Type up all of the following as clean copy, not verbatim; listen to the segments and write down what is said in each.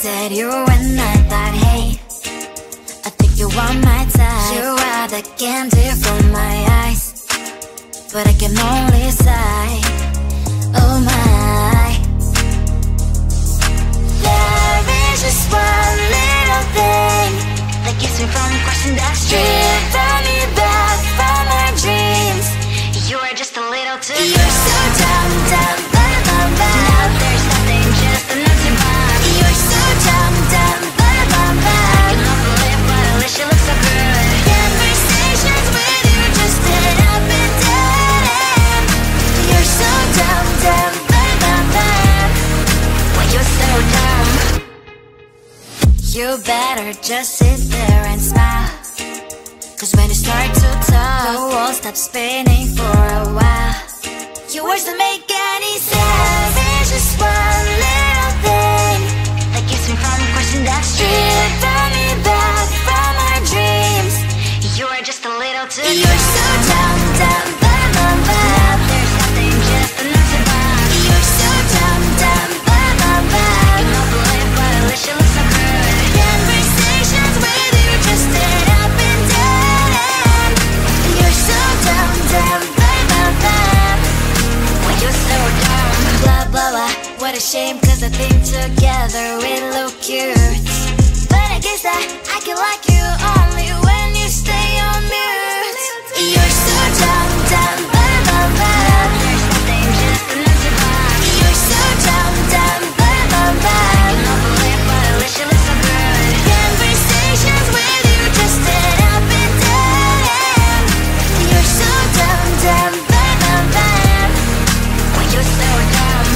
at you and I thought, hey, I think you are my type. You are the candy from my eyes, but I can only sigh, oh my. There is just one little thing that keeps me from crossing that street. Drive me back from my dreams. You are just a little too good. You're so dumb, dumb, bum, bum, bum. Now there's nothing, just an empty bomb. You're so dumb, dumb, bum, bum, bum. I cannot believe, but at least you look so good. Conversations with you just end up in dead end. You're so dumb, dumb, bum, bum, bum. When you're so dumb, you better just sit there and smile, 'cause when you start to talk, the world stops spinning for a while. Your words don't make any sense. There's just one little thing that keeps me from crossing that street. Drive me back from our dreams. You are just a little too good. You're so dumb, dumb, bum, bum, bum. Now there's nothing, just an empty bomb. You're so dumb, dumb, bum, bum, bum. I cannot believe, but at least you look so good. Conversations with you just end up in dead end. You're so dumb, dumb, bum, bum, bum. When you're so dumb, blah, blah, blah. What a shame, 'cause I think together we look cute. But I guess that I can like you only when you stay on mute. You're so dumb, dumb, bum, bum, bum. There's nothing, just an empty bomb. You're so dumb, dumb, bum, bum, bum. I cannot believe, but at least you look so good. Conversations with you just end up in dead end. You're so dumb, dumb, bum, bum, bum. When you're so dumb.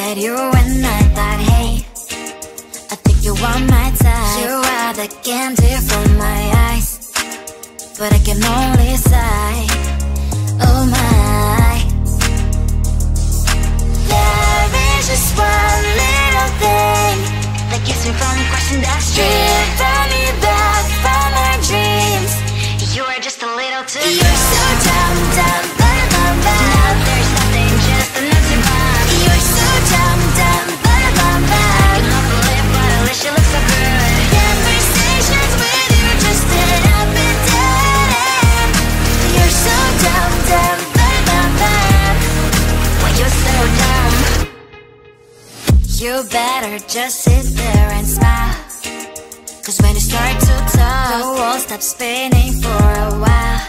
met you and I thought, hey, I think you are my type. You are the candy from my eyes, but I can only sigh, oh my. There is just one little thing that keeps me from crossing that street. Drive me back from our dreams. You are just a little too good. You're so dumb, dumb, bum, bum, bum. Now there's nothing, just an empty bomb. You're so dumb, dumb, bum, bum, bum. I can not believe, but at least you look so good. Conversations with you just end up in dead end. You're so dumb, dumb, bum, bum, bum. Why you're so dumb? You better just sit there and smile, 'cause when you start to talk, the world stops spinning for a while.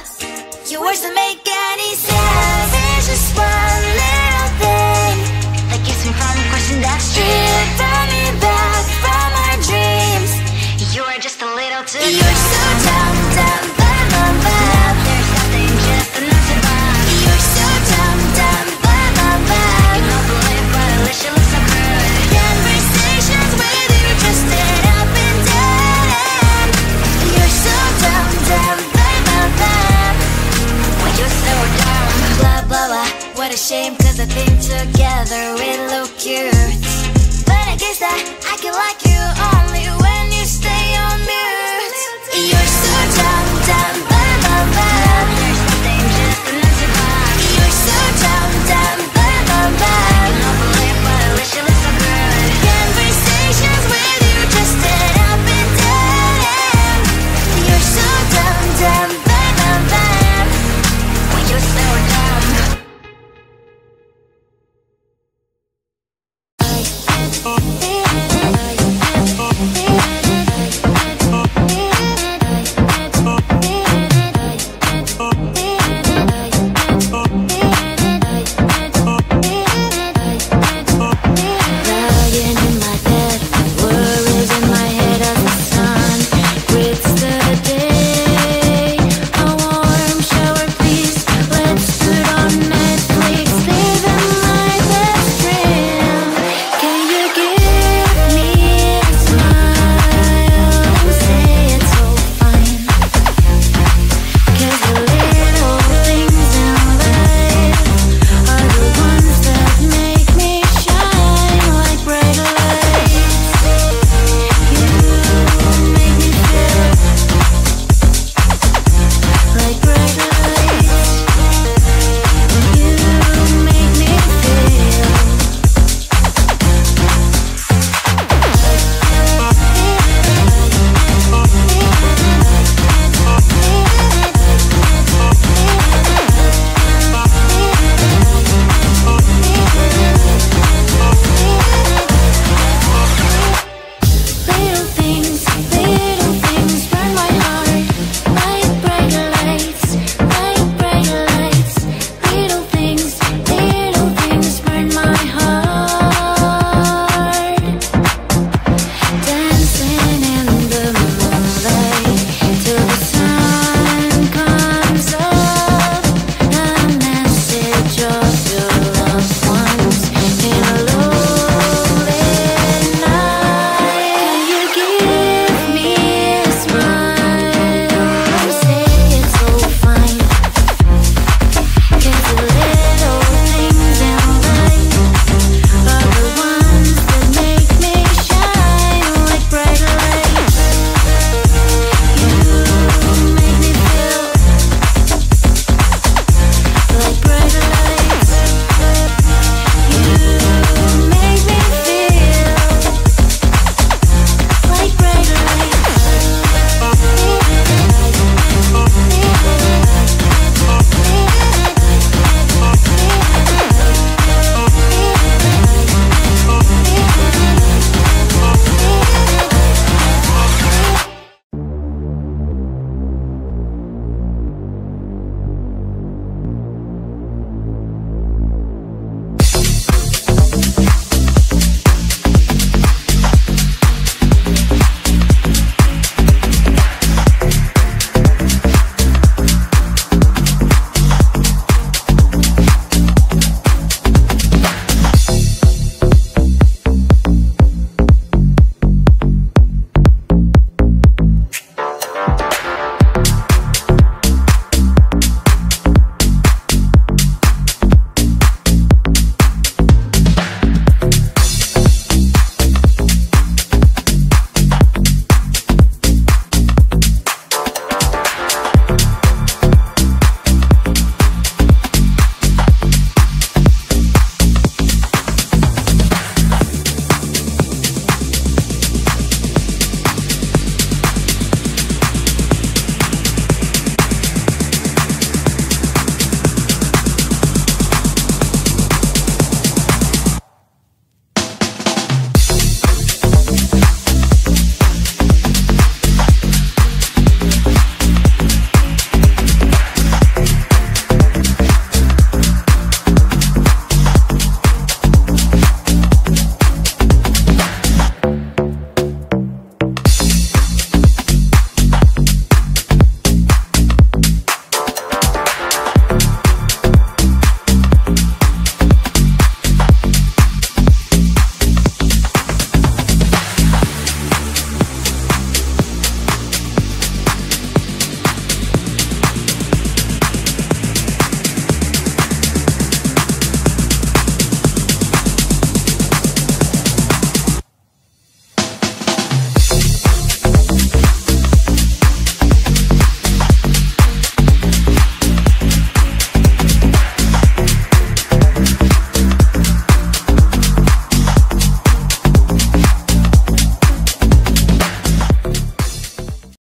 Your words don't make any sense. There's just one little thing that keeps me from crossing that street. Bring me back from our dreams. You are just a little too good. You're so dumb, dumb, bum, bum, bum. Now there's nothing, just an empty bomb. You're so dumb, dumb, bum, bum, bum. I cannot believe, but at least you look so good. Conversations with you just end up in dead end. You're so dumb, dumb, bum, bum, bum. Why you're so dumb? Blah, blah, blah. What a shame, 'cause I think together we look cute. But I guess that I can like you only when you stay on mute. You're so dumb, dumb, bum, bum, bum. There's nothing, just an empty bomb. You're so dumb, dumb, bum, bum, bum. I cannot believe, but at least you look so good. Conversations with you just end up in dead end. You're so dumb, dumb, bum, bum, bum. Why you're so dumb?